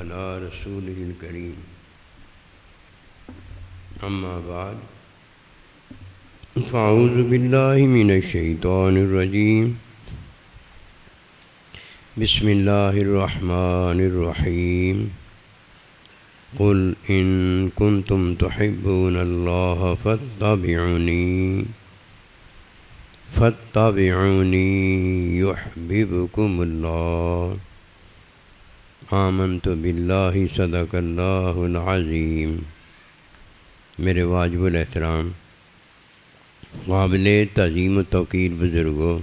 على رسوله الكريم أما بعد فأعوذ بالله من الشيطان الرجيم بسم الله الرحمن الرحيم قل إن كنتم تحبون الله فاتبعوني يحببكم الله آمنت بالله صدق اللہ العظیم۔ میرے واجب الاحترام قابل تعظیم و توقیر بزرگوں،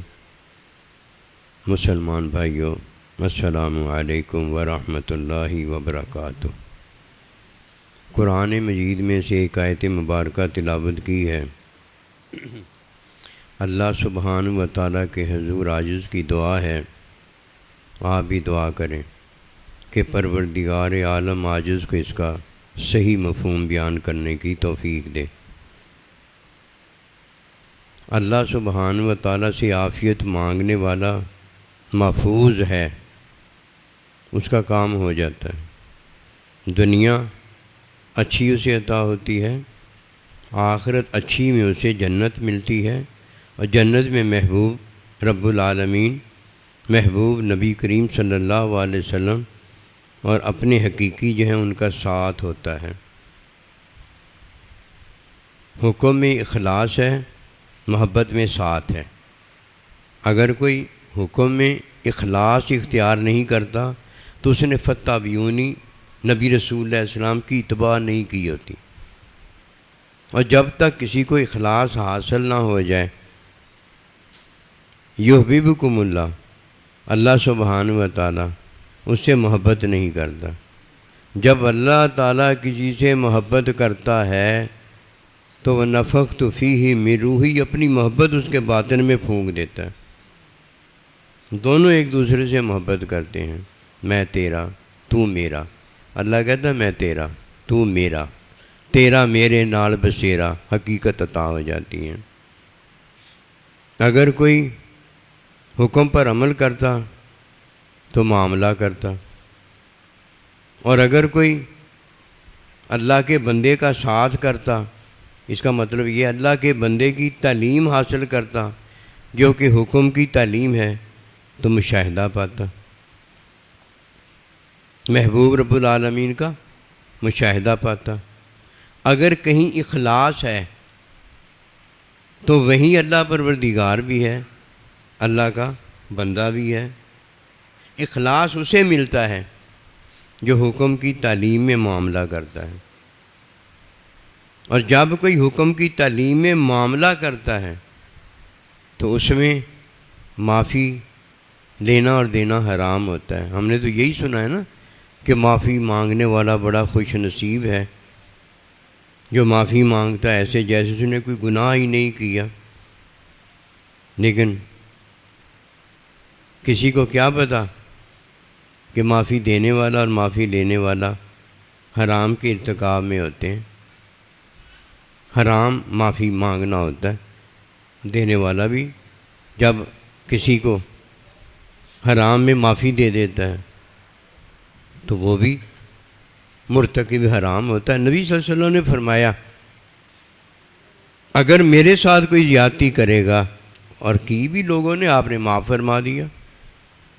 مسلمان بھائیوں، السلام علیکم ورحمۃ اللہ وبرکاتہ۔ قرآن مجید میں سے ایک آیت مبارکہ تلاوت کی ہے۔ اللہ سبحانہ و تعالیٰ کے حضور عاجز کی دعا ہے، آپ بھی دعا کریں کہ پروردگار عالم عاجز کو اس کا صحیح مفہوم بیان کرنے کی توفیق دے۔ اللہ سبحانہ و تعالیٰ سے عافیت مانگنے والا محفوظ ہے، اس کا کام ہو جاتا ہے۔ دنیا اچھی اسے عطا ہوتی ہے، آخرت اچھی میں اسے جنت ملتی ہے، اور جنت میں محبوب رب العالمین، محبوب نبی کریم صلی اللہ علیہ وسلم اور اپنے حقیقی جو ہیں ان کا ساتھ ہوتا ہے۔ حکم میں اخلاص ہے، محبت میں ساتھ ہے۔ اگر کوئی حکم میں اخلاص اختیار نہیں کرتا تو اس نے فاتبعونی نبی رسول اللہ علیہ السلام کی اتباع نہیں کی ہوتی۔ اور جب تک کسی کو اخلاص حاصل نہ ہو جائے، یحببکم اللہ، اللہ سبحانہ و تعالیٰ اس سے محبت نہیں کرتا۔ جب اللہ تعالیٰ کسی سے محبت کرتا ہے تو وہ نفخت فیہ من روحی، اپنی محبت اس کے باطن میں پھونک دیتا ہے۔ دونوں ایک دوسرے سے محبت کرتے ہیں، میں تیرا تو میرا۔ اللہ کہتا ہے میں تیرا تو میرا، تیرا میرے نال بسیرا، حقیقت عطا ہو جاتی ہے۔ اگر کوئی حکم پر عمل کرتا تو معاملہ کرتا، اور اگر کوئی اللہ کے بندے کا ساتھ کرتا، اس کا مطلب یہ اللہ کے بندے کی تعلیم حاصل کرتا جو کہ حکم کی تعلیم ہے، تو مشاہدہ پاتا، محبوب رب العالمین کا مشاہدہ پاتا۔ اگر کہیں اخلاص ہے تو وہیں اللہ پروردگار بھی ہے، اللہ کا بندہ بھی ہے۔ اخلاص اسے ملتا ہے جو حکم کی تعلیم میں معاملہ کرتا ہے، اور جب کوئی حکم کی تعلیم میں معاملہ کرتا ہے تو اس میں معافی لینا اور دینا حرام ہوتا ہے۔ ہم نے تو یہی سنا ہے نا کہ معافی مانگنے والا بڑا خوش نصیب ہے، جو معافی مانگتا ہے ایسے جیسے اس نے کوئی گناہ ہی نہیں کیا۔ لیکن کسی کو کیا پتا کہ معافی دینے والا اور معافی لینے والا حرام کے ارتکاب میں ہوتے ہیں۔ حرام معافی مانگنا ہوتا ہے، دینے والا بھی جب کسی کو حرام میں معافی دے دیتا ہے تو وہ بھی مرتکب حرام ہوتا ہے۔ نبی صلی اللہ علیہ وسلم نے فرمایا، اگر میرے ساتھ کوئی زیادتی کرے گا، اور کی بھی لوگوں نے، آپ نے معاف فرما دیا،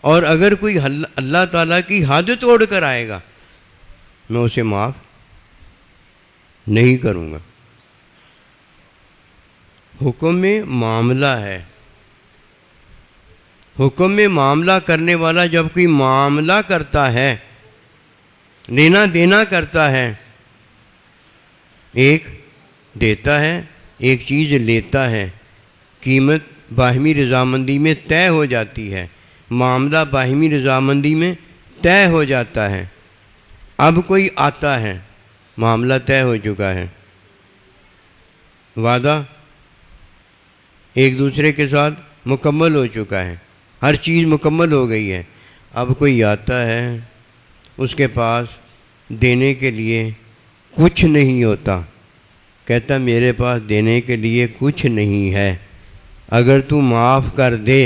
اور اگر کوئی اللہ تعالیٰ کی حد توڑ کر آئے گا، میں اسے معاف نہیں کروں گا۔ حکم میں معاملہ ہے، حکم میں معاملہ کرنے والا جب کوئی معاملہ کرتا ہے، لینا دینا کرتا ہے، ایک دیتا ہے ایک چیز لیتا ہے، قیمت باہمی رضامندی میں طے ہو جاتی ہے، معاملہ باہمی رضامندی میں طے ہو جاتا ہے۔ اب کوئی آتا ہے، معاملہ طے ہو چکا ہے، وعدہ ایک دوسرے کے ساتھ مکمل ہو چکا ہے، ہر چیز مکمل ہو گئی ہے۔ اب کوئی آتا ہے، اس کے پاس دینے کے لیے کچھ نہیں ہوتا، کہتا میرے پاس دینے کے لیے کچھ نہیں ہے، اگر تو معاف کر دے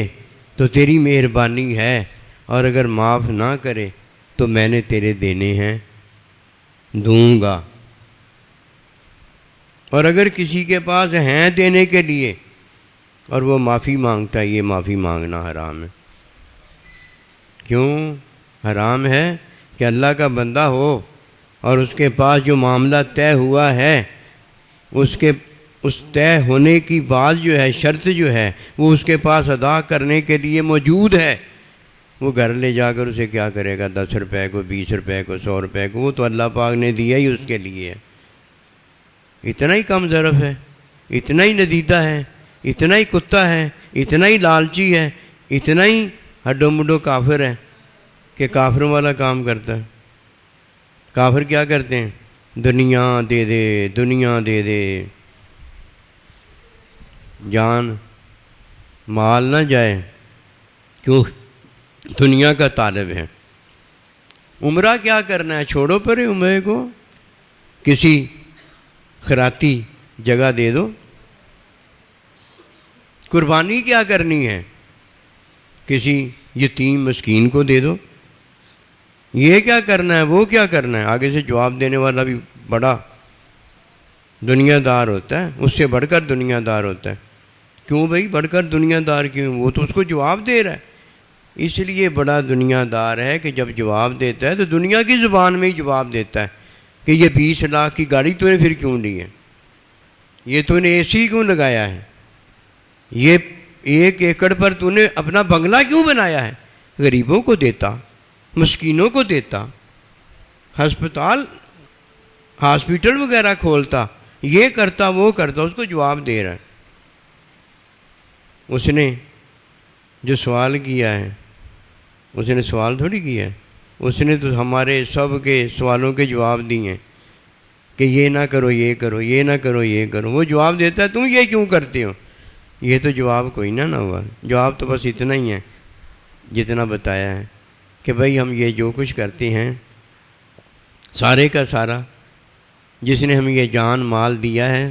تو تیری مہربانی ہے، اور اگر معاف نہ کرے تو میں نے تیرے دینے ہیں دوں گا، اور اگر کسی کے پاس ہیں دینے کے لیے اور وہ معافی مانگتا ہے، یہ معافی مانگنا حرام ہے۔ کیوں حرام ہے؟ کہ اللہ کا بندہ ہو اور اس کے پاس جو معاملہ طے ہوا ہے، اس طے ہونے کی بات جو ہے، شرط جو ہے، وہ اس کے پاس ادا کرنے کے لیے موجود ہے، وہ گھر لے جا کر اسے کیا کرے گا؟ 10 روپے کو، 20 روپے کو، 100 روپے کو، وہ تو اللہ پاک نے دیا ہی اس کے لیے ہے۔ اتنا ہی کم ظرف ہے، اتنا ہی ندیدہ ہے، اتنا ہی کتا ہے، اتنا ہی لالچی ہے، اتنا ہی ہڈو مڈو کافر ہے کہ کافروں والا کام کرتا ہے۔ کافر کیا کرتے ہیں؟ دنیا دے دے، دنیا دے دے، جان مال نہ جائے، کیوں؟ دنیا کا طالب ہے۔ عمرہ کیا کرنا ہے؟ چھوڑو پرے عمرے کو، کسی خیراتی جگہ دے دو۔ قربانی کیا کرنی ہے؟ کسی یتیم مسکین کو دے دو۔ یہ کیا کرنا ہے، وہ کیا کرنا ہے؟ آگے سے جواب دینے والا بھی بڑا دنیا دار ہوتا ہے، اس سے بڑھ کر دنیا دار ہوتا ہے۔ کیوں بھائی بڑھ کر دنیا دار کیوں؟ وہ تو اس کو جواب دے رہا ہے، اس لیے بڑا دنیا دار ہے کہ جب جواب دیتا ہے تو دنیا کی زبان میں ہی جواب دیتا ہے کہ یہ 20 لاکھ کی گاڑی تو نے پھر کیوں لی ہے؟ یہ تو نے اے سی کیوں لگایا ہے؟ یہ 1 ایکڑ پر تو نے اپنا بنگلہ کیوں بنایا ہے؟ غریبوں کو دیتا، مسکینوں کو دیتا، ہاسپٹل وغیرہ کھولتا، یہ کرتا وہ کرتا، اس کو جواب دے رہا ہے۔ اس نے جو سوال کیا ہے، اس نے سوال تھوڑی کیا ہے، اس نے تو ہمارے سب کے سوالوں کے جواب دیے ہیں کہ یہ نہ کرو، یہ کرو، یہ نہ کرو، یہ کرو۔ وہ جواب دیتا ہے تم یہ کیوں کرتے ہو؟ یہ تو جواب کوئی نہ ہوا، جواب تو بس اتنا ہی ہے جتنا بتایا ہے کہ بھئی ہم یہ جو کچھ کرتے ہیں سارے کا سارا جس نے ہمیں یہ جان مال دیا ہے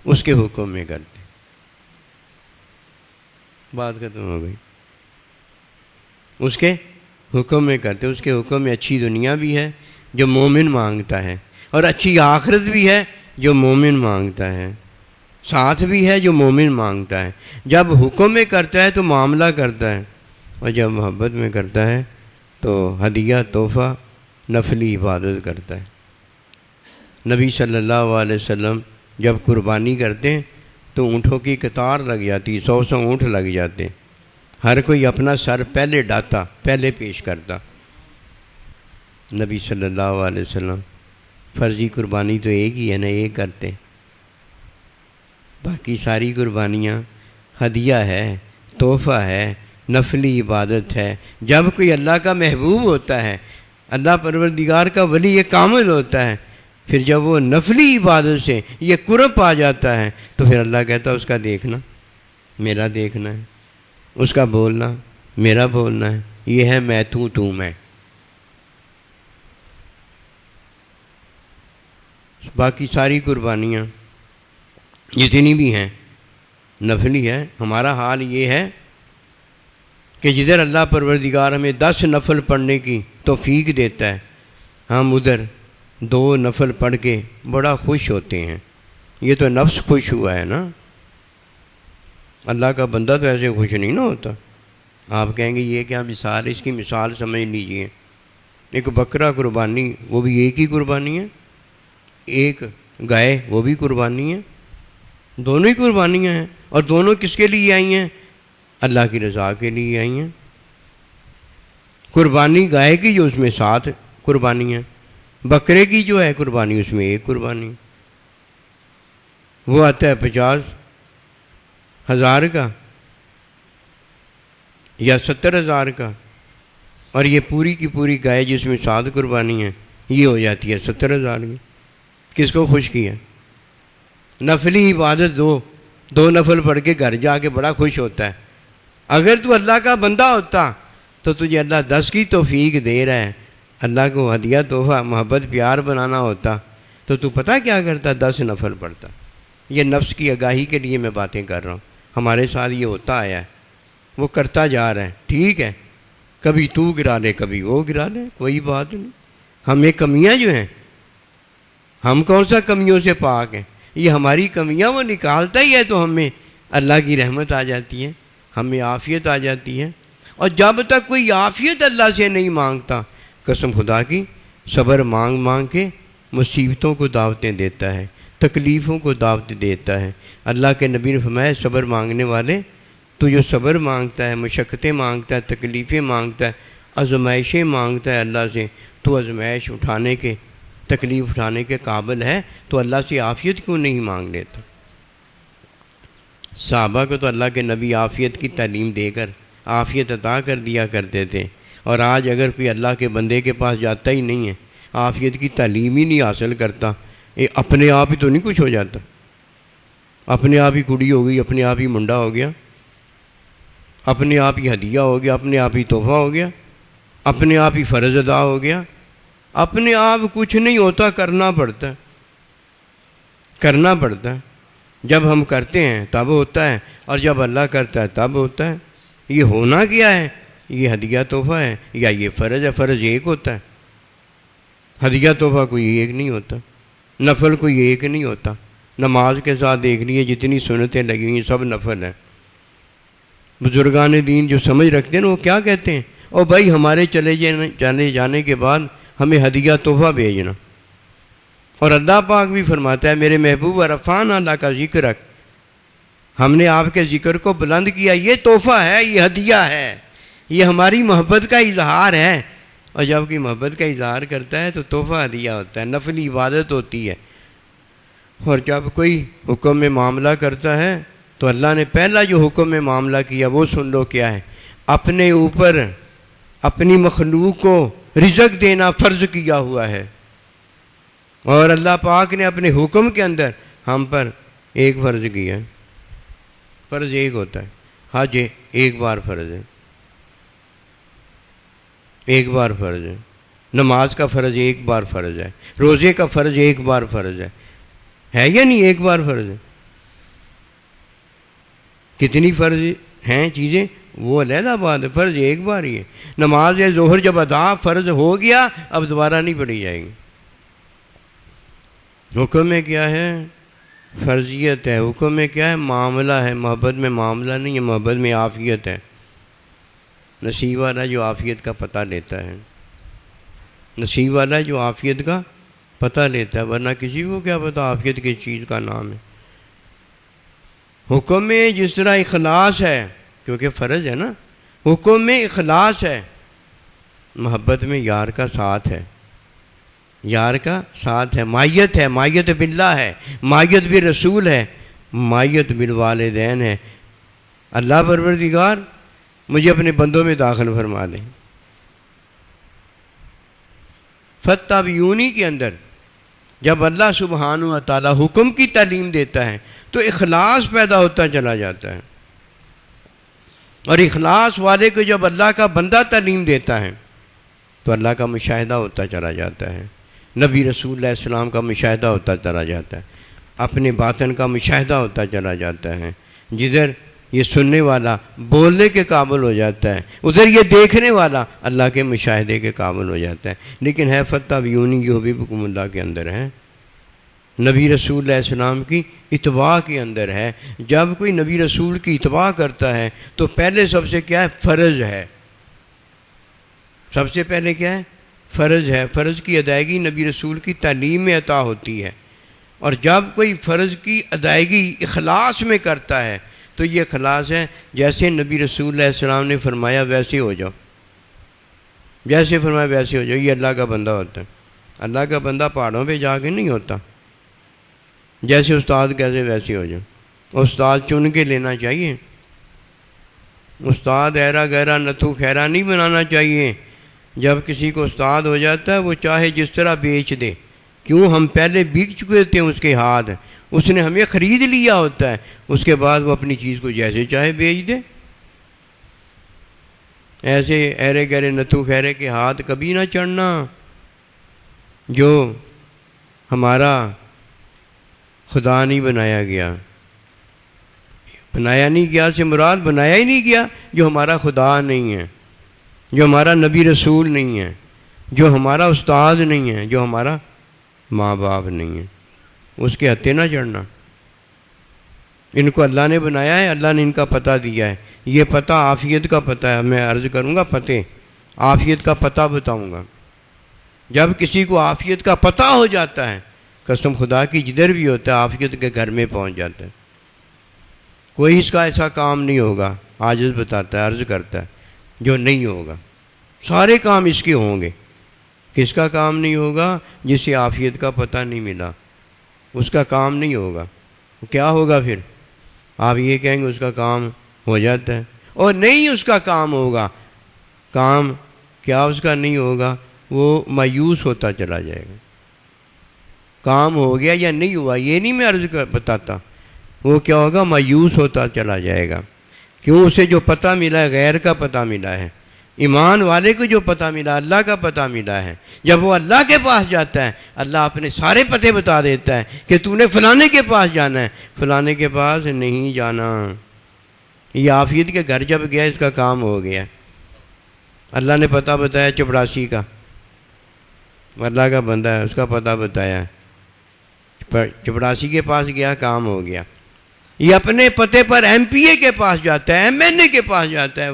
اس کے حکم میں کرتے۔ بات ختم ہو گئی، اس کے حکم میں کرتے، اس کے حکم میں اچھی دنیا بھی ہے جو مومن مانگتا ہے، اور اچھی آخرت بھی ہے جو مومن مانگتا ہے، ساتھ بھی ہے جو مومن مانگتا ہے۔ جب حکم میں کرتا ہے تو معاملہ کرتا ہے، اور جب محبت میں کرتا ہے تو ہدیہ تحفہ نفلی عبادت کرتا ہے۔ نبی صلی اللہ علیہ وسلم جب قربانی کرتے ہیں تو اونٹوں کی قطار لگ جاتی، 100 اونٹ لگ جاتے، ہر کوئی اپنا سر پہلے ڈاتا، پہلے پیش کرتا۔ نبی صلی اللہ علیہ وسلم فرضی قربانی تو ایک ہی ہے نا، ایک کرتے، باقی ساری قربانیاں ہدیہ ہے، تحفہ ہے، نفلی عبادت ہے۔ جب کوئی اللہ کا محبوب ہوتا ہے، اللہ پروردگار کا ولی یہ کامل ہوتا ہے، پھر جب وہ نفلی عبادت سے یہ قرب پا جاتا ہے تو پھر اللہ کہتا ہے اس کا دیکھنا میرا دیکھنا ہے، اس کا بولنا میرا بولنا ہے، یہ ہے میں تو میں۔ باقی ساری قربانیاں جتنی بھی ہیں نفلی ہے۔ ہمارا حال یہ ہے کہ جدھر اللہ پروردگار ہمیں 10 نفل پڑھنے کی توفیق دیتا ہے، ہم ادھر 2 نفل پڑھ کے بڑا خوش ہوتے ہیں۔ یہ تو نفس خوش ہوا ہے نا، اللہ کا بندہ تو ایسے خوش نہیں نا ہوتا۔ آپ کہیں گے یہ کیا مثال ہے؟ اس کی مثال سمجھ لیجئے۔ ایک بکرا قربانی، وہ بھی ایک ہی قربانی ہے، ایک گائے وہ بھی قربانی ہے، دونوں ہی قربانیاں ہیں، اور دونوں کس کے لیے آئی ہیں؟ اللہ کی رضا کے لیے آئی ہیں۔ قربانی گائے کی جو اس میں 7 قربانی ہیں، بکرے کی جو ہے قربانی اس میں 1 قربانی، وہ آتا ہے 50,000 کا یا 70,000 کا، اور یہ پوری کی پوری گائے جس میں 7 قربانی ہیں یہ ہو جاتی ہے 70,000 کی۔ کس کو خوش کیا؟ نفلی عبادت 2 نفل پڑھ کے گھر جا کے بڑا خوش ہوتا ہے۔ اگر تو اللہ کا بندہ ہوتا تو تجھے اللہ 10 کی توفیق دے رہا ہے، اللہ کو ہدیہ تحفہ محبت پیار بنانا ہوتا تو پتہ کیا کرتا؟ 10 نفل پڑھتا۔ یہ نفس کی آگاہی کے لیے میں باتیں کر رہا ہوں، ہمارے ساتھ یہ ہوتا آیا ہے، وہ کرتا جا رہا ہے، ٹھیک ہے، کبھی تو گرا لے کبھی وہ گرا لے، کوئی بات نہیں۔ ہمیں کمیاں جو ہیں، ہم کون سا کمیوں سے پاک ہیں؟ یہ ہماری کمیاں وہ نکالتا ہی ہے تو ہمیں اللہ کی رحمت آ جاتی ہے، ہمیں عافیت آ جاتی ہے۔ اور جب تک کوئی عافیت اللہ سے نہیں مانگتا، قسم خدا کی صبر مانگ مانگ کے مصیبتوں کو دعوتیں دیتا ہے، تکلیفوں کو دعوت دیتا ہے۔ اللہ کے نبی نے فرمایا صبر مانگنے والے، تو جو صبر مانگتا ہے، مشقتیں مانگتا ہے، تکلیفیں مانگتا ہے، آزمائشیں مانگتا ہے اللہ سے، تو آزمائش اٹھانے کے، تکلیف اٹھانے کے قابل ہے، تو اللہ سے عافیت کیوں نہیں مانگ لیتا؟ صحابہ کو تو اللہ کے نبی عافیت کی تعلیم دے کر عافیت عطا کر دیا کرتے تھے، اور آج اگر کوئی اللہ کے بندے کے پاس جاتا ہی نہیں ہے، عافیت کی تعلیم ہی نہیں حاصل کرتا، اپنے آپ ہی تو نہیں کچھ ہو جاتا، اپنے آپ ہی کڑی ہو گئی، اپنے آپ ہی منڈا ہو گیا، اپنے آپ ہی ہدیہ ہو گیا، اپنے آپ ہی تحفہ ہو گیا، اپنے آپ ہی فرض ادا ہو گیا، اپنے آپ کچھ نہیں ہوتا، کرنا پڑتا ہے، کرنا پڑتا ہے۔ جب ہم کرتے ہیں تب ہوتا ہے، اور جب اللہ کرتا ہے تب ہوتا ہے۔ یہ ہونا کیا ہے؟ یہ ہدیہ تحفہ ہے یا یہ فرض ہے؟ فرض ایک ہوتا ہے، ہدیہ تحفہ کوئی ایک نہیں ہوتا، نفل کوئی ایک نہیں ہوتا۔ نماز کے ساتھ دیکھ لیے جتنی سنتیں لگی ہوئی سب نفل ہیں۔ بزرگان دین جو سمجھ رکھتے ہیں نا، وہ کیا کہتے ہیں؟ او بھائی ہمارے چلے جانے کے بعد ہمیں ہدیہ تحفہ بھیجنا۔ اور اللہ پاک بھی فرماتا ہے میرے محبوب عرفان اللہ کا ذکر رکھ، ہم نے آپ کے ذکر کو بلند کیا، یہ تحفہ ہے، یہ ہدیہ ہے، یہ ہماری محبت کا اظہار ہے۔ اور جب کوئی محبت کا اظہار کرتا ہے تو تحفہ ہدیہ ہوتا ہے، نفلی عبادت ہوتی ہے۔ اور جب کوئی حکم میں معاملہ کرتا ہے تو اللہ نے پہلا جو حکم میں معاملہ کیا وہ سن لو کیا ہے؟ اپنے اوپر اپنی مخلوق کو رزق دینا فرض کیا ہوا ہے، اور اللہ پاک نے اپنے حکم کے اندر ہم پر ایک فرض کیا ہے۔ فرض ایک ہوتا ہے، حج ایک بار فرض ہے، ایک بار فرض ہے، نماز کا فرض ایک بار فرض ہے، روزے کا فرض ایک بار فرض ہے یا نہیں؟ ایک بار فرض ہے۔ کتنی فرض ہیں چیزیں وہ علیحدہ بات ہے، فرض ایک بار ہی ہے۔ نماز ظہر جب ادا فرض ہو گیا اب دوبارہ نہیں پڑھی جائے گی۔ حکم میں کیا ہے؟ فرضیت ہے۔ حکم میں کیا ہے؟ معاملہ ہے۔ محبت میں معاملہ نہیں ہے، محبت میں عافیت ہے۔ نصیب والا جو عافیت کا پتہ لیتا ہے، نصیب والا جو عافیت کا پتہ لیتا ہے، ورنہ کسی کو کیا پتہ عافیت کس چیز کا نام ہے۔ حکم میں جس طرح اخلاص ہے، کیونکہ فرض ہے نا، حکم میں اخلاص ہے، محبت میں یار کا ساتھ ہے، یار کا ساتھ ہے، مائیت ہے، مائیت باللہ ہے، مائیت بالرسول ہے، مائیت بالوالدین ہے۔ اللہ پروردگار مجھے اپنے بندوں میں داخل فرما لیں۔ فتابیونی کے اندر جب اللہ سبحانہ و تعالی حکم کی تعلیم دیتا ہے تو اخلاص پیدا ہوتا چلا جاتا ہے، اور اخلاص والے کو جب اللہ کا بندہ تعلیم دیتا ہے تو اللہ کا مشاہدہ ہوتا چلا جاتا ہے، نبی رسول اللہ علیہ السلام کا مشاہدہ ہوتا چلا جاتا ہے، اپنے باطن کا مشاہدہ ہوتا چلا جاتا ہے۔ جدھر یہ سننے والا بولنے کے قابل ہو جاتا ہے، ادھر یہ دیکھنے والا اللہ کے مشاہدے کے قابل ہو جاتا ہے۔ لیکن ہے فتح بیونی جو بھی حکم اللہ کے اندر ہے، نبی رسول اللہ علیہ السلام کی اتباع کے اندر ہے۔ جب کوئی نبی رسول کی اتباع کرتا ہے تو پہلے سب سے کیا ہے؟ فرض ہے۔ سب سے پہلے کیا ہے؟ فرض ہے۔ فرض کی ادائیگی نبی رسول کی تعلیم میں عطا ہوتی ہے، اور جب کوئی فرض کی ادائیگی اخلاص میں کرتا ہے تو یہ اخلاص ہے، جیسے نبی رسول اللہ علیہ السلام نے فرمایا ویسے ہو جاؤ، جیسے فرمایا ویسے ہو جاؤ۔ یہ اللہ کا بندہ ہوتا ہے۔ اللہ کا بندہ پہاڑوں پہ جا کے نہیں ہوتا، جیسے استاد کیسے ویسے ہو جاؤ۔ استاد چن کے لینا چاہیے، استاد ایرا گہرا نتھو خیرا نہیں بنانا چاہیے۔ جب کسی کو استاد ہو جاتا ہے وہ چاہے جس طرح بیچ دے، کیوں؟ ہم پہلے بک چکے ہوتے ہیں اس کے ہاتھ، اس نے ہمیں خرید لیا ہوتا ہے، اس کے بعد وہ اپنی چیز کو جیسے چاہے بیچ دے۔ ایسے ایرے گہرے نتھو خیرے کے ہاتھ کبھی نہ چڑھنا۔ جو ہمارا خدا نہیں بنایا گیا، بنایا نہیں گیا سے مراد بنایا ہی نہیں گیا جو ہمارا خدا نہیں ہے۔ جو ہمارا نبی رسول نہیں ہے، جو ہمارا استاد نہیں ہے، جو ہمارا ماں باپ نہیں ہے، اس کے ہتھے نہ چڑھنا۔ ان کو اللہ نے بنایا ہے، اللہ نے ان کا پتہ دیا ہے، یہ پتہ عافیت کا پتہ ہے۔ میں عرض کروں گا پتے، عافیت کا پتہ بتاؤں گا۔ جب کسی کو عافیت کا پتہ ہو جاتا ہے، قسم خدا کی جدھر بھی ہوتا ہے عافیت کے گھر میں پہنچ جاتا ہے۔ کوئی اس کا ایسا کام نہیں ہوگا، عاجز بتاتا ہے، عرض کرتا ہے، جو نہیں ہوگا۔ سارے کام اس کے ہوں گے۔ کس کا کام نہیں ہوگا؟ جسے عافیت کا پتہ نہیں ملا، اس کا کام نہیں ہوگا۔ کیا ہوگا پھر؟ آپ یہ کہیں گے اس کا کام ہو جاتا ہے، اور نہیں اس کا کام ہوگا۔ کام کیا اس کا نہیں ہوگا؟ وہ مایوس ہوتا چلا جائے گا۔ کام ہو گیا یا نہیں ہوا یہ نہیں میں عرض بتاتا، وہ کیا ہوگا؟ مایوس ہوتا چلا جائے گا۔ کیوں؟ اسے جو پتہ ملا ہے غیر کا پتہ ملا ہے۔ ایمان والے کو جو پتہ ملا اللہ کا پتہ ملا ہے، جب وہ اللہ کے پاس جاتا ہے اللہ اپنے سارے پتے بتا دیتا ہے کہ تو نے فلانے کے پاس جانا ہے، فلانے کے پاس نہیں جانا۔ یہ عافیت کے گھر جب گیا اس کا کام ہو گیا۔ اللہ نے پتہ بتایا چپڑاسی کا، اللہ کا بندہ ہے، اس کا پتہ بتایا، چپڑاسی کے پاس گیا، کام ہو گیا۔ یہ اپنے پتے پر ایم پی اے کے پاس جاتا ہے، ایم این اے کے پاس جاتا ہے،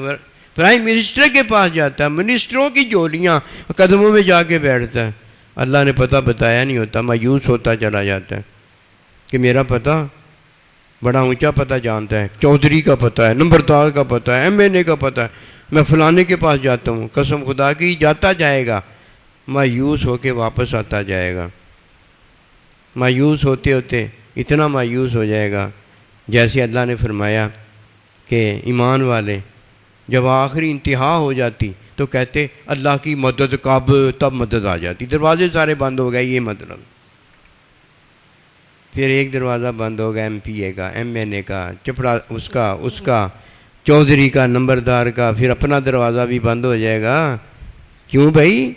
پرائم منسٹر کے پاس جاتا ہے، منسٹروں کی جولیاں قدموں میں جا کے بیٹھتا ہے۔ اللہ نے پتہ بتایا نہیں ہوتا، مایوس ہوتا چلا جاتا ہے کہ میرا پتہ بڑا اونچا پتہ جانتا ہے، چودھری کا پتہ ہے، نمبردار کا پتہ ہے، ایم این اے کا پتہ ہے، میں فلانے کے پاس جاتا ہوں۔ قسم خدا کی جاتا جائے گا، مایوس ہو کے واپس آتا جائے گا۔ مایوس ہوتے ہوتے اتنا مایوس ہو جائے گا جیسے اللہ نے فرمایا کہ ایمان والے جب آخری انتہا ہو جاتی تو کہتے اللہ کی مدد کب، تب مدد آ جاتی، دروازے سارے بند ہو گئے، یہ مطلب۔ پھر ایک دروازہ بند ہوگا ایم پی اے کا، ایم این اے کا، چپڑا اس کا چودھری کا، نمبردار کا، پھر اپنا دروازہ بھی بند ہو جائے گا۔ کیوں بھائی؟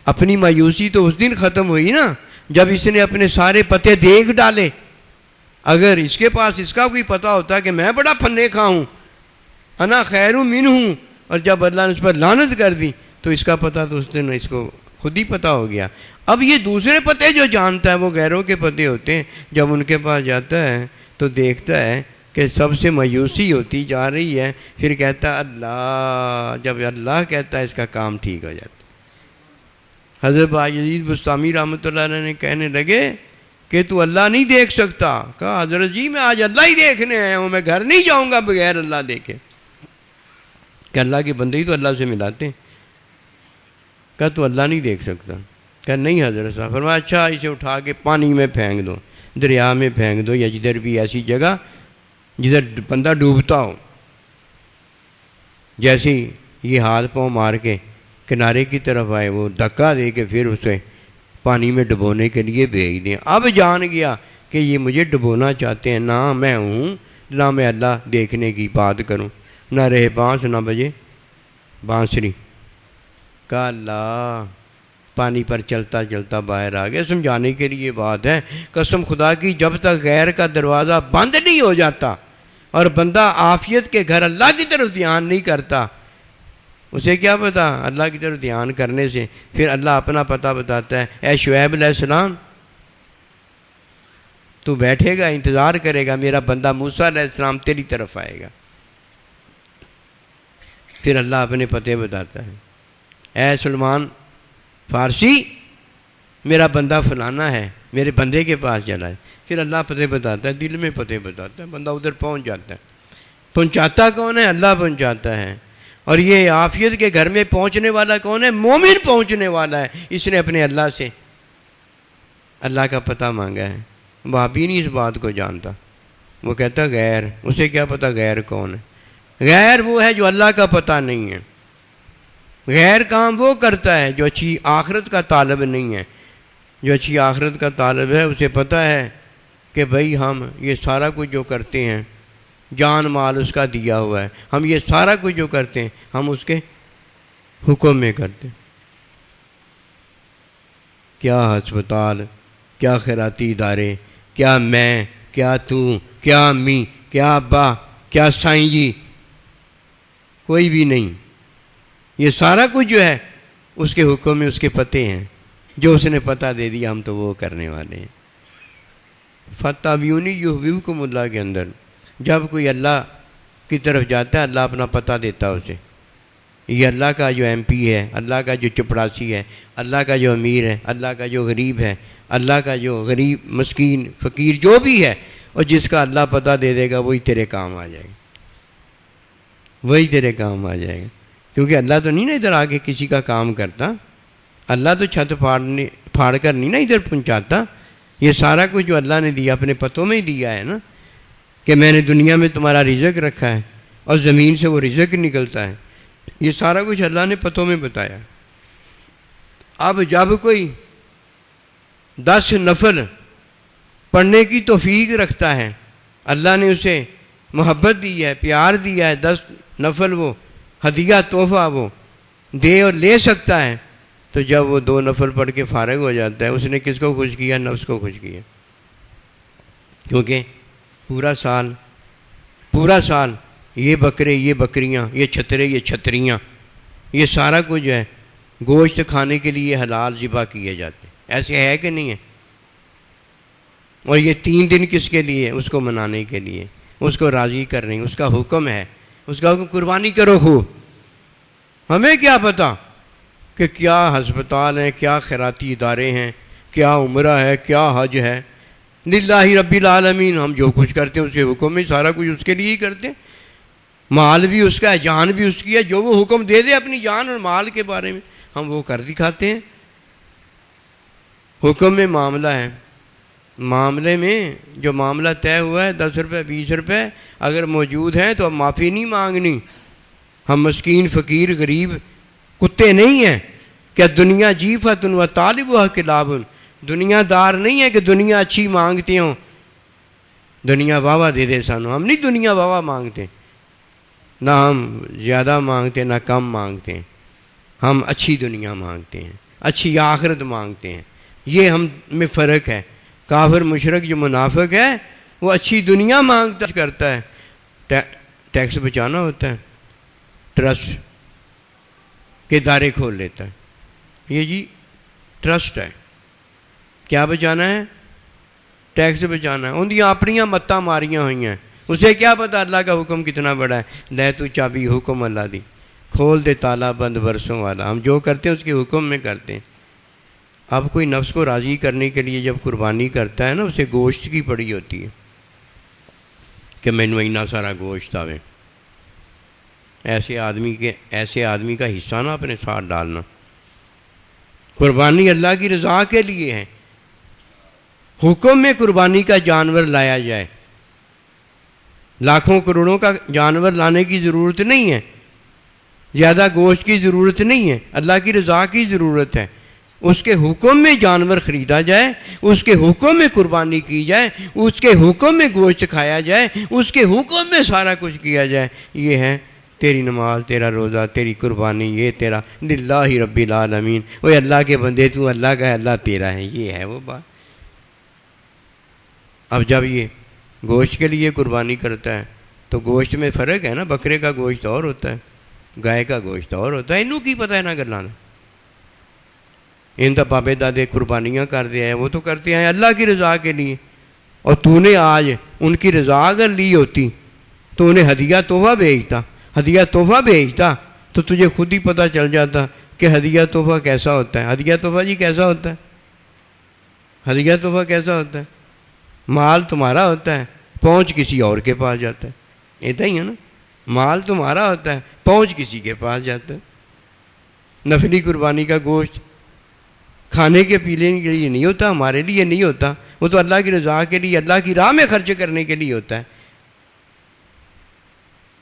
اپنی مایوسی تو اس دن ختم ہوئی نا جب اس نے اپنے سارے پتے دیکھ ڈالے۔ اگر اس کے پاس اس کا کوئی پتہ ہوتا کہ میں بڑا پھنے کھا ہوں، انا خیر من ہوں، اور جب اللہ نے اس پر لعنت کر دی تو اس کا پتہ تو اس دن اس کو خود ہی پتہ ہو گیا۔ اب یہ دوسرے پتے جو جانتا ہے وہ غیروں کے پتے ہوتے ہیں، جب ان کے پاس جاتا ہے تو دیکھتا ہے کہ سب سے مایوسی ہوتی جا رہی ہے، پھر کہتا ہے اللہ، جب اللہ کہتا ہے اس کا کام ٹھیک ہو جاتا ہے۔ حضرت بایزید بستامی رحمۃ اللہ علیہ نے کہنے لگے کہ تو اللہ نہیں دیکھ سکتا؟ کہا حضرت جی میں آج اللہ ہی دیکھنے آیا ہوں، میں گھر نہیں جاؤں گا بغیر اللہ دیکھے۔ کہ اللہ کے بندے ہی تو اللہ سے ملاتے ہیں۔ کہا تو اللہ نہیں دیکھ سکتا؟ کہا نہیں حضرت صاحب۔ فرمایا اچھا اسے اٹھا کے پانی میں پھینک دو، دریا میں پھینک دو، یا جدھر بھی ایسی جگہ جدھر بندہ ڈوبتا ہو۔ جیسے یہ ہاتھ پاؤں مار کے کنارے کی طرف آئے، وہ دھکا دے کے پھر اسے پانی میں ڈبونے کے لیے بھیج دیں۔ اب جان گیا کہ یہ مجھے ڈبونا چاہتے ہیں، نہ میں ہوں نہ میں اللہ دیکھنے کی بات کروں، نہ رہے بانس نہ بجے بانسری۔ کہا اللہ، پانی پر چلتا چلتا باہر آ گیا۔ سمجھانے کے لیے بات ہے، قسم خدا کی جب تک غیر کا دروازہ بند نہیں ہو جاتا اور بندہ عافیت کے گھر اللہ کی طرف دھیان نہیں کرتا، اسے کیا پتا؟ اللہ کی طرف دھیان کرنے سے پھر اللہ اپنا پتہ بتاتا ہے۔ اے شعیب علیہ السلام، تو بیٹھے گا، انتظار کرے گا، میرا بندہ موسیٰ علیہ السلام تیری طرف آئے گا۔ پھر اللہ اپنے پتے بتاتا ہے، اے سلمان فارسی، میرا بندہ فلانا ہے، میرے بندے کے پاس چلا ہے۔ پھر اللہ پتے بتاتا ہے، دل میں پتے بتاتا ہے، بندہ ادھر پہنچ جاتا ہے۔ پہنچاتا کون ہے؟ اللہ پہنچاتا ہے۔ اور یہ عافیت کے گھر میں پہنچنے والا کون ہے؟ مومن پہنچنے والا ہے۔ اس نے اپنے اللہ سے اللہ کا پتہ مانگا ہے۔ وہ بھی نہیں اس بات کو جانتا، وہ کہتا غیر، اسے کیا پتہ غیر کون ہے؟ غیر وہ ہے جو اللہ کا پتہ نہیں ہے۔ غیر کام وہ کرتا ہے جو اچھی آخرت کا طالب نہیں ہے۔ جو اچھی آخرت کا طالب ہے اسے پتہ ہے کہ بھئی ہم یہ سارا کچھ جو کرتے ہیں، جان مال اس کا دیا ہوا ہے، ہم یہ سارا کچھ جو کرتے ہیں ہم اس کے حکم میں کرتے ہیں۔ کیا ہسپتال، کیا خیراتی ادارے، کیا میں، کیا تو، کیا امی، کیا ابا، کیا سائیں جی، کوئی بھی نہیں۔ یہ سارا کچھ جو ہے اس کے حکم میں اس کے پتے ہیں، جو اس نے پتہ دے دیا ہم تو وہ کرنے والے ہیں۔ فَاتَّبِعُونِی یُحْبِبْکُمُ اللہ کے اندر جب کوئی اللہ کی طرف جاتا ہے، اللہ اپنا پتہ دیتا ہے اسے، یہ اللہ کا جو ایم پی ہے، اللہ کا جو چپڑاسی ہے، اللہ کا جو امیر ہے، اللہ کا جو غریب ہے، اللہ کا جو غریب مسکین فقیر جو بھی ہے، اور جس کا اللہ پتہ دے دے گا وہی تیرے کام آ جائے گا، وہی تیرے کام آ جائے گا۔ کیونکہ اللہ تو نہیں نا ادھر آ کے کسی کا کام کرتا، اللہ تو چھت پھاڑ کر نہیں نا ادھر پہنچاتا۔ یہ سارا کچھ جو اللہ نے دیا اپنے پتوں میں ہی دیا ہے نا، کہ میں نے دنیا میں تمہارا رزق رکھا ہے اور زمین سے وہ رزق نکلتا ہے، یہ سارا کچھ اللہ نے پتوں میں بتایا۔ اب جب کوئی 10 نفل پڑھنے کی توفیق رکھتا ہے، اللہ نے اسے محبت دی ہے، پیار دیا ہے، 10 نفل وہ ہدیہ تحفہ وہ دے اور لے سکتا ہے، تو جب وہ 2 نفل پڑھ کے فارغ ہو جاتا ہے، اس نے کس کو خوش کیا؟ نفس کو خوش کیا۔ کیونکہ پورا سال یہ بکرے، یہ بکریاں، یہ چھترے، یہ چھتریاں، یہ سارا کچھ ہے گوشت کھانے کے لیے حلال ذبح کیے جاتے ہیں، ایسے ہے کہ نہیں ہے؟ اور یہ 3 دن کس کے لیے؟ اس کو منانے کے لیے، اس کو راضی کرنے، اس کا حکم ہے، اس کا حکم قربانی کرو خوب۔ ہمیں کیا پتہ کہ کیا ہسپتال ہیں، کیا خیراتی ادارے ہیں، کیا عمرہ ہے، کیا حج ہے، للہ رب العالمین، ہم جو کچھ کرتے ہیں اس کے حکم میں سارا کچھ اس کے لیے ہی کرتے ہیں، مال بھی اس کا ہے، جان بھی اس کی ہے، جو وہ حکم دے دے اپنی جان اور مال کے بارے میں ہم وہ کر دکھاتے ہیں۔ حکم میں معاملہ ہے، معاملے میں جو معاملہ طے ہوا ہے 10 روپے 20 روپے اگر موجود ہیں تو اب معافی نہیں مانگنی۔ ہم مسکین فقیر غریب کتے نہیں ہیں کہ دنیا جیفتن و طالبها کلاب، دنیا دار نہیں ہے کہ دنیا اچھی مانگتے ہوں، دنیا واہ دے دے سانو، ہم نہیں دنیا واہ مانگتے، نہ ہم زیادہ مانگتے نہ کم مانگتے ہیں، ہم اچھی دنیا مانگتے ہیں، اچھی آخرت مانگتے ہیں۔ یہ ہم میں فرق ہے۔ کافر مشرک جو منافق ہے وہ اچھی دنیا مانگتا کرتا ہے، ٹیکس بچانا ہوتا ہے، ٹرسٹ کے ادارے کھول لیتا ہے، یہ جی ٹرسٹ ہے، کیا بچانا ہے؟ ٹیکس بچانا ہے۔ اندیاں اپنیاں متاں ماریاں ہوئی ہیں، اسے کیا پتہ اللہ کا حکم کتنا بڑا ہے۔ لے تو چابی حکم اللہ دی، کھول دے تالا بند برسوں والا۔ ہم جو کرتے ہیں اس کے حکم میں کرتے ہیں۔ اب کوئی نفس کو راضی کرنے کے لیے جب قربانی کرتا ہے نا، اسے گوشت کی پڑی ہوتی ہے کہ مینوں اتنا سارا گوشت آوے، ایسے آدمی کا حصہ نہ اپنے ساتھ ڈالنا۔ قربانی اللہ کی رضا کے لیے ہے، حکم میں قربانی کا جانور لایا جائے، لاکھوں کروڑوں کا جانور لانے کی ضرورت نہیں ہے، زیادہ گوشت کی ضرورت نہیں ہے، اللہ کی رضا کی ضرورت ہے۔ اس کے حکم میں جانور خریدا جائے، اس کے حکم میں قربانی کی جائے، اس کے حکم میں گوشت کھایا جائے، اس کے حکم میں سارا کچھ کیا جائے۔ یہ ہے تیری نماز، تیرا روزہ، تیری قربانی، یہ تیرا للہ رب العالمین، وہ اللہ کے بندے تو اللہ کا ہے، اللہ تیرا ہے، یہ ہے وہ بات۔ اب جب یہ گوشت کے لیے قربانی کرتا ہے تو گوشت میں فرق ہے نا، بکرے کا گوشت اور ہوتا ہے، گائے کا گوشت اور ہوتا ہے، انہوں کی پتہ ہے نہ کرنا، ان تو بابے دادے قربانیاں کر دیا ہے، وہ تو کرتے ہیں اللہ کی رضا کے لیے، اور تو نے آج ان کی رضا اگر لی ہوتی تو انہیں ہدیہ تحفہ بھیجتا تو تجھے خود ہی پتہ چل جاتا کہ ہدیہ تحفہ کیسا ہوتا ہے۔ ہدیہ تحفہ جی کیسا ہوتا ہے؟ ہدیہ تحفہ کیسا ہوتا ہے؟ مال تمہارا ہوتا ہے، پہنچ کسی اور کے پاس جاتا ہے، ایسا ہی ہے نا، مال تمہارا ہوتا ہے، پہنچ کسی کے پاس جاتا ہے۔ نفلی قربانی کا گوشت کھانے کے پینے کے لیے نہیں ہوتا، ہمارے لیے نہیں ہوتا، وہ تو اللہ کی رضا کے لیے، اللہ کی راہ میں خرچ کرنے کے لیے ہوتا ہے،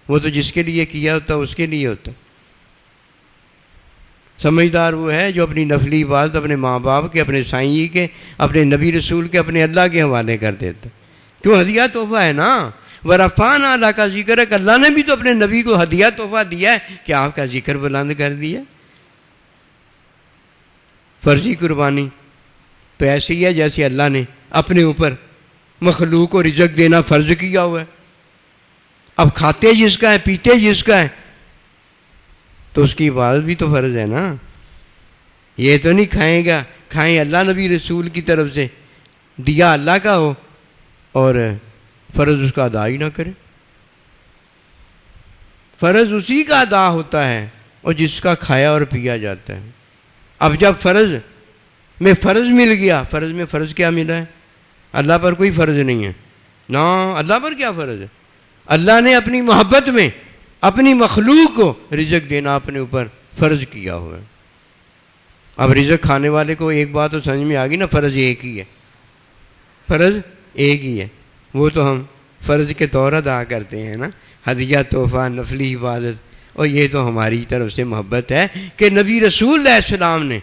وہ تو جس کے لیے کیا ہوتا ہے اس کے لیے ہوتا ہے۔ سمجھدار وہ ہے جو اپنی نفلی عبادت اپنے ماں باپ کے، اپنے سائیں کے، اپنے نبی رسول کے، اپنے اللہ کے حوالے کر دیتا ہے۔ کیوں؟ ہدیہ تحفہ ہے نا، ورفعنا اللہ کا ذکر ہے کہ اللہ نے بھی تو اپنے نبی کو ہدیہ تحفہ دیا ہے کہ آپ کا ذکر بلند کر دیا۔ فرضی قربانی تو ایسی ہی ہے جیسے اللہ نے اپنے اوپر مخلوق کو رزق دینا فرض کیا ہوا ہے۔ اب کھاتے جس کا ہے، پیتے جس کا ہے، تو اس کی عبادت بھی تو فرض ہے نا. یہ تو نہیں کھائیں اللہ نبی رسول کی طرف سے دیا اللہ کا ہو اور فرض اس کا ادا ہی نہ کرے. فرض اسی کا ادا ہوتا ہے اور جس کا کھایا اور پیا جاتا ہے. اب جب فرض میں فرض مل گیا، فرض میں فرض کیا ملا ہے؟ اللہ پر کوئی فرض نہیں ہے نا. اللہ پر کیا فرض ہے؟ اللہ نے اپنی محبت میں اپنی مخلوق کو رزق دینا اپنے اوپر فرض کیا ہوا ہے. اب رزق کھانے والے کو ایک بات تو سمجھ میں آ گئی نا، فرض ایک ہی ہے، فرض ایک ہی ہے. وہ تو ہم فرض کے طور ادا کرتے ہیں نا، ہدیہ، تحفہ، نفلی عبادت. اور یہ تو ہماری طرف سے محبت ہے کہ نبی رسول علیہ السلام نے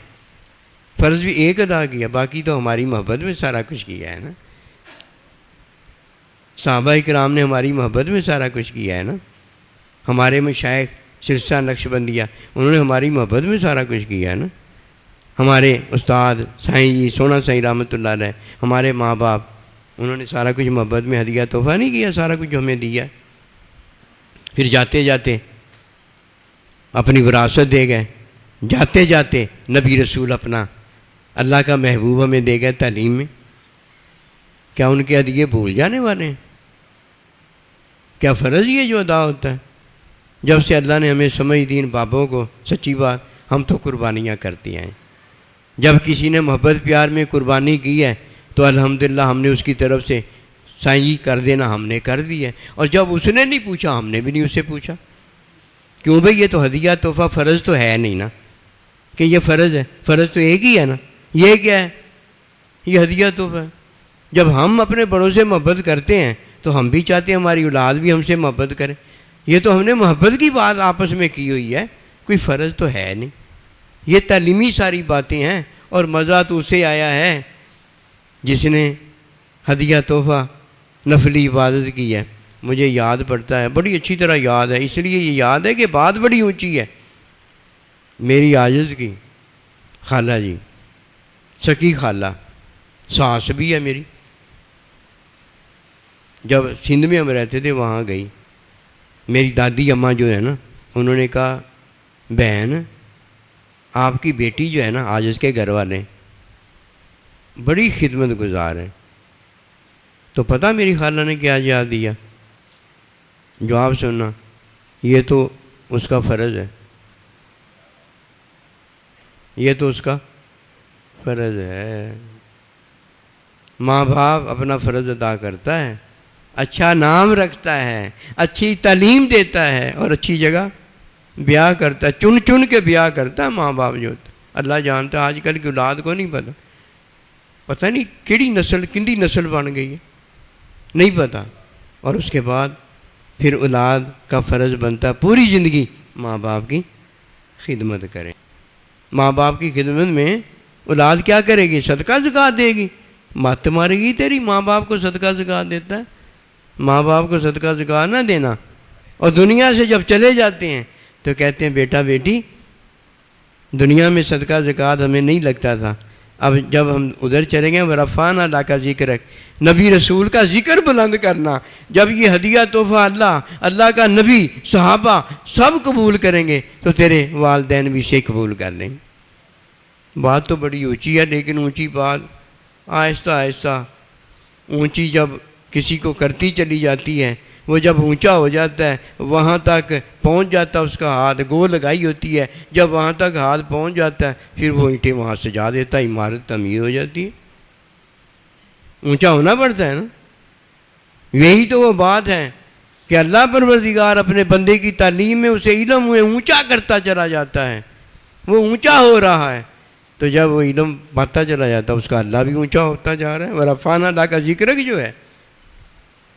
فرض بھی ایک ادا کیا، باقی تو ہماری محبت میں سارا کچھ کیا ہے نا. صحابہ کرام نے ہماری محبت میں سارا کچھ کیا ہے نا. ہمارے مشائخ سلسلہ نقشبندیہ انہوں نے ہماری محبت میں سارا کچھ کیا ہے نا. ہمارے استاد سائیں جی سونا سائیں رحمۃ اللہ علیہ، ہمارے ماں باپ، انہوں نے سارا کچھ محبت میں ہدیہ تحفہ نہیں کیا، سارا کچھ ہمیں دیا. پھر جاتے جاتے اپنی وراثت دے گئے، جاتے جاتے نبی رسول اپنا اللہ کا محبوب ہمیں دے گئے تعلیم میں. کیا ان کے ہدیے بھول جانے والے ہیں؟ کیا فرض یہ جو ادا ہوتا ہے؟ جب سے اللہ نے ہمیں سمجھ دین بابوں کو، سچی بات ہم تو قربانیاں کرتے ہیں. جب کسی نے محبت پیار میں قربانی کی ہے تو الحمدللہ ہم نے اس کی طرف سے سائیں کر دینا ہم نے کر دی ہے. اور جب اس نے نہیں پوچھا ہم نے بھی نہیں اسے پوچھا. کیوں بھئی یہ تو ہدیہ تحفہ فرض تو ہے نہیں نا کہ یہ فرض ہے. فرض تو ایک ہی ہے نا. یہ کیا ہے؟ یہ ہدیہ تحفہ ہے. جب ہم اپنے بڑوں سے محبت کرتے ہیں تو ہم بھی چاہتے ہیں ہماری اولاد بھی ہم سے محبت کرے. یہ تو ہم نے محبت کی بات آپس میں کی ہوئی ہے، کوئی فرض تو ہے نہیں. یہ تعلیمی ساری باتیں ہیں. اور مزہ تو اسے آیا ہے جس نے ہدیہ تحفہ نفلی عبادت کی ہے. مجھے یاد پڑتا ہے، بڑی اچھی طرح یاد ہے، اس لیے یہ یاد ہے کہ بات بڑی اونچی ہے. میری عاجز کی خالہ جی، سکی خالہ، ساس بھی ہے میری، جب سندھ میں ہم رہتے تھے وہاں گئی. میری دادی اماں جو ہے نا، انہوں نے کہا بہن آپ کی بیٹی جو ہے نا، عاجز کے گھر والے بڑی خدمت گزار ہے. تو پتہ میری خالہ نے کیا جواب دیا؟ جواب سننا، یہ تو اس کا فرض ہے، یہ تو اس کا فرض ہے. ماں باپ اپنا فرض ادا کرتا ہے، اچھا نام رکھتا ہے، اچھی تعلیم دیتا ہے اور اچھی جگہ بیاہ کرتا ہے. چن چن کے بیاہ کرتا ہے ماں باپ جو ہوتا ہے. اللہ جانتا ہے آج کل کی اولاد کو نہیں پتہ نہیں کیڑی نسل کندی نسل بن گئی ہے، نہیں پتہ. اور اس کے بعد پھر اولاد کا فرض بنتا ہے پوری زندگی ماں باپ کی خدمت کرے. ماں باپ کی خدمت میں اولاد کیا کرے گی؟ صدقہ زکوٰۃ دے گی. مت مارے گی تیری ماں باپ کو صدقہ زکوٰۃ دیتا ہے. ماں باپ کو صدقہ زکوٰۃ نہ دینا. اور دنیا سے جب چلے جاتے ہیں تو کہتے ہیں بیٹا بیٹی دنیا میں صدقہ زکوٰۃ ہمیں نہیں لگتا تھا، اب جب ہم ادھر چلے گئے ورفعنا لک ذکرک، نبی رسول کا ذکر بلند کرنا. جب یہ ہدیہ تحفہ اللہ کا نبی صحابہ سب قبول کریں گے تو تیرے والدین بھی اسے قبول کر لیں. بات تو بڑی اونچی ہے، لیکن اونچی بات آہستہ آہستہ اونچی جب کسی کو کرتی چلی جاتی ہے، وہ جب اونچا ہو جاتا ہے وہاں تک پہنچ جاتا ہے، اس کا ہاتھ گو لگائی ہوتی ہے، جب وہاں تک ہاتھ پہنچ جاتا ہے پھر وہ اینٹیں وہاں سجا دیتا ہے، عمارت تعمیر ہو جاتی ہے. اونچا ہونا پڑتا ہے نا. یہی تو وہ بات ہے کہ اللہ پروردگار اپنے بندے کی تعلیم میں اسے علم اونچا کرتا چلا جاتا ہے. وہ اونچا ہو رہا ہے تو جب وہ علم پاتا چلا جاتا ہے اس کا اللہ بھی اونچا ہوتا جا رہا ہے. ورفعنا لک ذکرک جو ہے،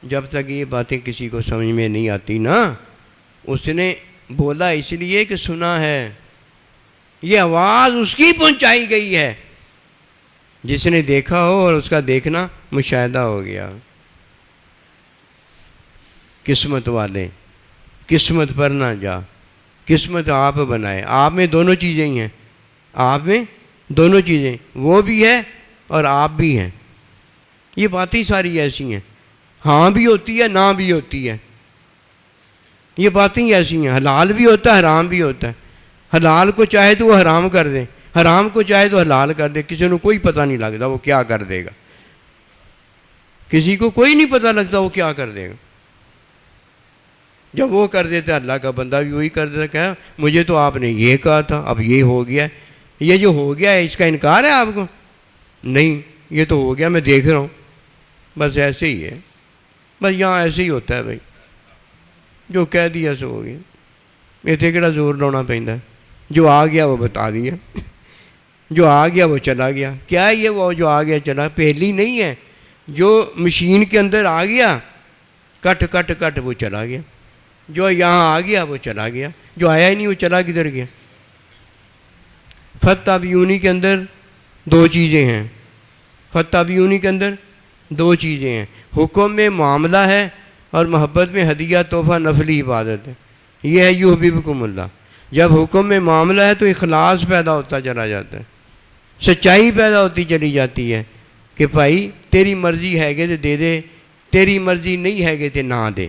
جب تک یہ باتیں کسی کو سمجھ میں نہیں آتی نا، اس نے بولا اس لیے کہ سنا ہے، یہ آواز اس کی پہنچائی گئی ہے جس نے دیکھا ہو اور اس کا دیکھنا مشاہدہ ہو گیا. قسمت والے قسمت پر نہ جا، قسمت آپ بنائے. آپ میں دونوں چیزیں ہی ہیں، آپ میں دونوں چیزیں، وہ بھی ہے اور آپ بھی ہیں. یہ باتیں ساری ایسی ہیں، ہاں بھی ہوتی ہے نہ بھی ہوتی ہے. یہ باتیں ایسی ہیں، حلال بھی ہوتا ہے حرام بھی ہوتا ہے. حلال کو چاہے تو وہ حرام کر دے، حرام کو چاہے تو حلال کر دے، کسی کو کوئی پتہ نہیں لگتا وہ کیا کر دے گا، کسی کو کوئی نہیں پتہ لگتا وہ کیا کر دے گا۔ جب وہ کر دیتا اللہ کا بندہ بھی وہی کر دیتا، کہا مجھے تو آپ نے یہ کہا تھا، اب یہ ہو گیا ہے، یہ جو ہو گیا ہے اس کا انکار ہے آپ کو؟ نہیں، یہ تو ہو گیا، میں دیکھ رہا ہوں، بس ایسے ہی ہے، بس یہاں ایسے ہی ہوتا ہے بھائی، جو کہہ دیا سو ہو گیا، اتنے کہڑا زور لانا پہنتا ہے، جو آ گیا وہ بتا دیا، جو آ گیا وہ چلا گیا۔ کیا ہے یہ وہ جو آ گیا چلا؟ پہلی نہیں ہے، جو مشین کے اندر آ گیا کٹ کٹ کٹ وہ چلا گیا، جو یہاں آ گیا وہ چلا گیا، جو آیا ہی نہیں وہ چلا کدھر گیا؟ فتح بیونی کے اندر دو چیزیں ہیں، فتح بیونی کے اندر دو چیزیں ہیں، حکم میں معاملہ ہے اور محبت میں ہدیہ تحفہ نفلی عبادت ہے۔ یہ ہے یحببکم اللہ۔ جب حکم میں معاملہ ہے تو اخلاص پیدا ہوتا چلا جاتا ہے، سچائی پیدا ہوتی چلی جاتی ہے کہ بھائی تیری مرضی ہے گے تو دے دے، تیری مرضی نہیں ہے گے تو نہ دے،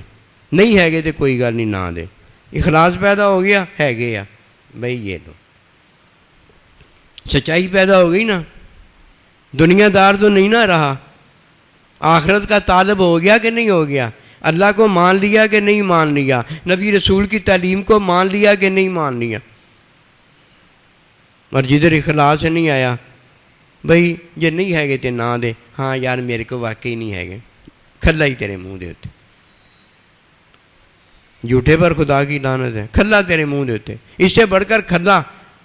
نہیں ہے گے تو کوئی گل نہیں نہ دے۔ اخلاص پیدا ہو گیا، ہے گیا بھائی یہ لو، سچائی پیدا ہو گئی نا، دنیا دار تو نہیں نہ رہا، آخرت کا طالب ہو گیا کہ نہیں ہو گیا، اللہ کو مان لیا کہ نہیں مان لیا، نبی رسول کی تعلیم کو مان لیا کہ نہیں مان لیا۔ اور جدھر اخلاص نہیں آیا، بھائی یہ نہیں ہے گے تو نہ دے، ہاں یار میرے کو واقعی نہیں ہے گے، کھلا ہی تیرے منہ دیتے، جھوٹے پر خدا کی لعنت ہے، کھلا تیرے منہ دیتے۔ اس سے بڑھ کر کھلا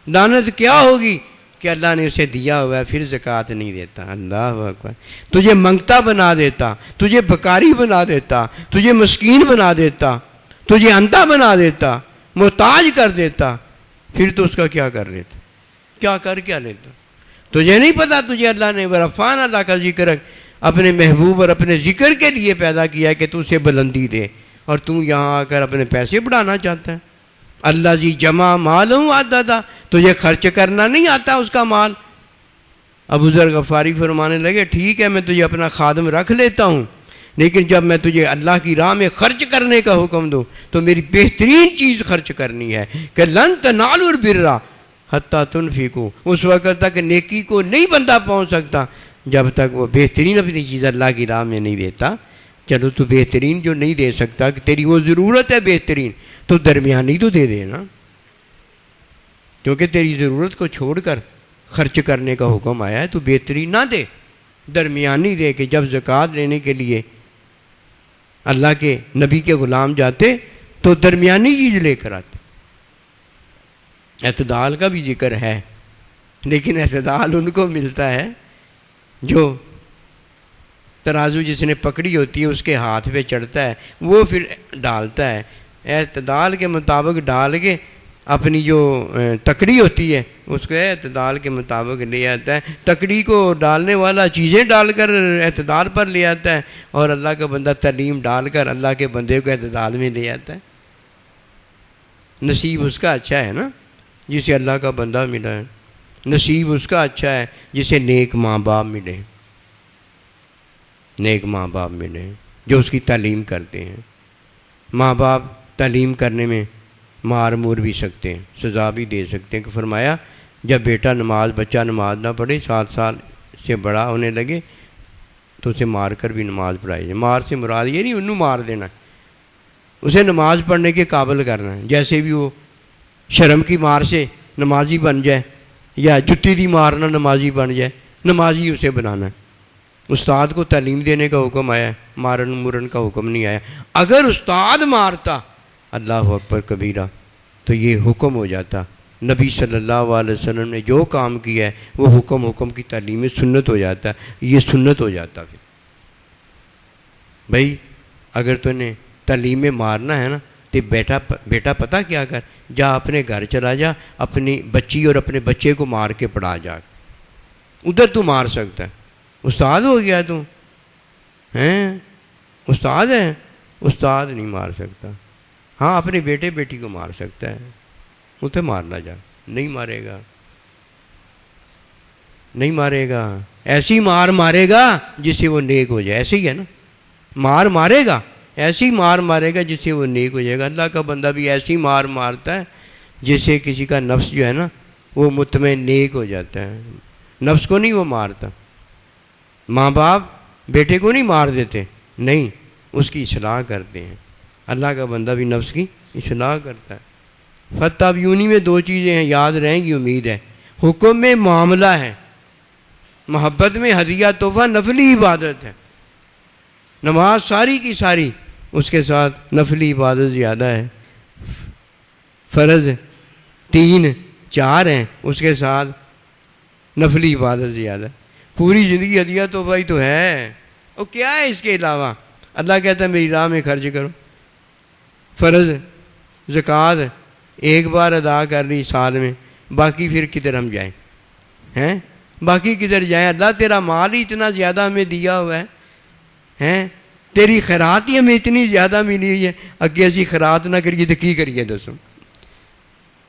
لعنت کیا ہوگی کہ اللہ نے اسے دیا ہوا ہے پھر زکوٰۃ نہیں دیتا۔ اللہ اکبر، تجھے منگتا بنا دیتا، تجھے بھکاری بنا دیتا، تجھے مسکین بنا دیتا، تجھے اندھا بنا دیتا، محتاج کر دیتا، پھر تو اس کا کیا کر لیتا، کیا کر کیا لیتا؟ تجھے نہیں پتا تجھے اللہ نے عرفان اللہ کا ذکر اپنے محبوب اور اپنے ذکر کے لیے پیدا کیا ہے کہ تو اسے بلندی دے، اور تو یہاں آ کر اپنے پیسے بڑھانا چاہتا ہے۔ اللہ جی جمع مال ہوں عددا، تجھے خرچ کرنا نہیں آتا اس کا مال۔ ابو ذر غفاری فرمانے لگے ٹھیک ہے میں تجھے اپنا خادم رکھ لیتا ہوں، لیکن جب میں تجھے اللہ کی راہ میں خرچ کرنے کا حکم دوں تو میری بہترین چیز خرچ کرنی ہے کہ لن تنالوا البر حتی تنفقوا۔ اس وقت تک نیکی کو نہیں بندہ پہنچ سکتا جب تک وہ بہترین اپنی چیز اللہ کی راہ میں نہیں دیتا۔ چلو تو بہترین جو نہیں دے سکتا کہ تیری وہ ضرورت ہے بہترین، تو درمیانی تو دے دینا، کیونکہ تیری ضرورت کو چھوڑ کر خرچ کرنے کا حکم آیا ہے، تو بہترین نہ دے، درمیانی دے۔ کہ جب زکوٰۃ لینے کے لیے اللہ کے نبی کے غلام جاتے تو درمیانی چیز لے کر آتے۔ اعتدال کا بھی ذکر ہے، لیکن اعتدال ان کو ملتا ہے جو ترازو جس نے پکڑی ہوتی ہے اس کے ہاتھ پہ چڑھتا ہے، وہ پھر ڈالتا ہے، اعتدال کے مطابق ڈال کے اپنی جو تکڑی ہوتی ہے اس کو اعتدال کے مطابق لے آتا ہے۔ تکڑی کو ڈالنے والا چیزیں ڈال کر اعتدال پر لے آتا ہے، اور اللہ کا بندہ تعلیم ڈال کر اللہ کے بندے کو اعتدال میں لے آتا ہے۔ نصیب اس کا اچھا ہے نا جسے اللہ کا بندہ ملا ہے، نصیب اس کا اچھا ہے جسے نیک ماں باپ ملے، نیک ماں باپ ملے جو اس کی تعلیم کرتے ہیں۔ ماں باپ تعلیم کرنے میں مار مور بھی سکتے ہیں، سزا بھی دے سکتے ہیں، کہ فرمایا جب بچہ نماز نہ پڑھے 7 سال سے بڑا ہونے لگے تو اسے مار کر بھی نماز پڑھائی جائے۔ مار سے مراد یہ نہیں انہوں مار دینا، اسے نماز پڑھنے کے قابل کرنا ہے۔ جیسے بھی وہ شرم کی مار سے نمازی بن جائے یا جتی دی مارنا نمازی بن جائے، نمازی اسے بنانا ہے۔ استاد کو تعلیم دینے کا حکم آیا ہے، مارن مرن کا حکم نہیں آیا۔ اگر استاد مارتا اللہ اکبر کبیرہ تو یہ حکم ہو جاتا، نبی صلی اللہ علیہ وسلم نے جو کام کیا ہے وہ حکم کی تعلیم میں سنت ہو جاتا ہے، یہ سنت ہو جاتا۔ پھر بھائی اگر تو نے تعلیم میں مارنا ہے نا تو بیٹا پتہ کیا کر، جا اپنے گھر چلا جا، اپنی بچی اور اپنے بچے کو مار کے پڑھا جا، ادھر تو مار سکتا ہے۔ استاد ہو گیا تو ہیں، استاد ہے، استاد نہیں مار سکتا۔ ہاں اپنے بیٹے بیٹی کو مار سکتا ہے، اسے مارنا جا، نہیں مارے گا، نہیں مارے گا۔ ایسی مار مارے گا جس سے وہ نیک ہو جائے، ایسے ہی ہے نا، مار مارے گا ایسی مار مارے گا جس سے وہ نیک ہو جائے گا۔ اللہ کا بندہ بھی ایسی مار مارتا ہے جس سے کسی کا نفس جو ہے نا وہ مطمئن نیک ہو جاتا ہے. نفس کو نہیں وہ مارتا. ماں باپ بیٹے کو نہیں مار دیتے، نہیں، اس کی اصلاح کرتے ہیں. اللہ کا بندہ بھی نفس کی اصلاح کرتا ہے. فتح یونی میں دو چیزیں ہیں، یاد رہیں گی امید ہے. حکم میں معاملہ ہے، محبت میں ہدیہ تحفہ نفلی عبادت ہے. نماز ساری کی ساری، اس کے ساتھ نفلی عبادت زیادہ ہے. فرض 3 4 ہیں، اس کے ساتھ نفلی عبادت زیادہ. پوری زندگی ہدیہ تحفہ ہی تو ہے، وہ کیا ہے اس کے علاوہ؟ اللہ کہتا ہے میری راہ میں خرچ کرو. فرض زکوٰۃ ایک بار ادا کر لی سال میں، باقی پھر کدھر ہم جائیں؟ ہیں باقی کدھر جائیں؟ اللہ تیرا مال ہی اتنا زیادہ ہمیں دیا ہوا ہے، ہیں تیری خیرات ہی ہمیں اتنی زیادہ ملی ہوئی ہے، اگے اسی خیرات نہ کریے تو کی کریے دوستوں؟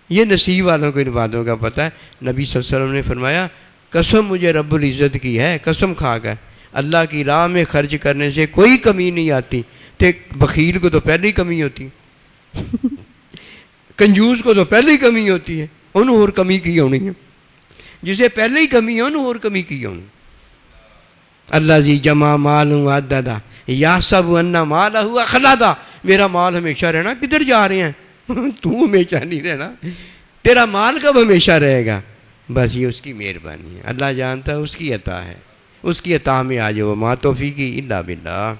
یہ نصیب والوں کو ان باتوں کا پتہ ہے. نبی صلی اللہ علیہ وسلم نے فرمایا قسم مجھے رب العزت کی ہے، قسم کھا کر، اللہ کی راہ میں خرچ کرنے سے کوئی کمی نہیں آتی. تو بخیل کو تو پہلے ہی کمی ہوتی ہے، کنجوس کو تو پہلے ہی کمی ہوتی ہے، انہوں اور کمی کی ہونی ہے. جسے پہلے ہی کمی ہے انہوں اور کمی کی ہونی. اللہ جی جمع مال عددا یا سب انا مال ہوا خلادا، میرا مال ہمیشہ رہنا. کدھر جا رہے ہیں؟ تو ہمیشہ نہیں رہنا، تیرا مال کب ہمیشہ رہے گا؟ بس یہ اس کی مہربانی ہے. اللہ جانتا ہے، اس کی عطا ہے، اس کی عطا میں آ جاؤ. ما توفیقی الا باللہ.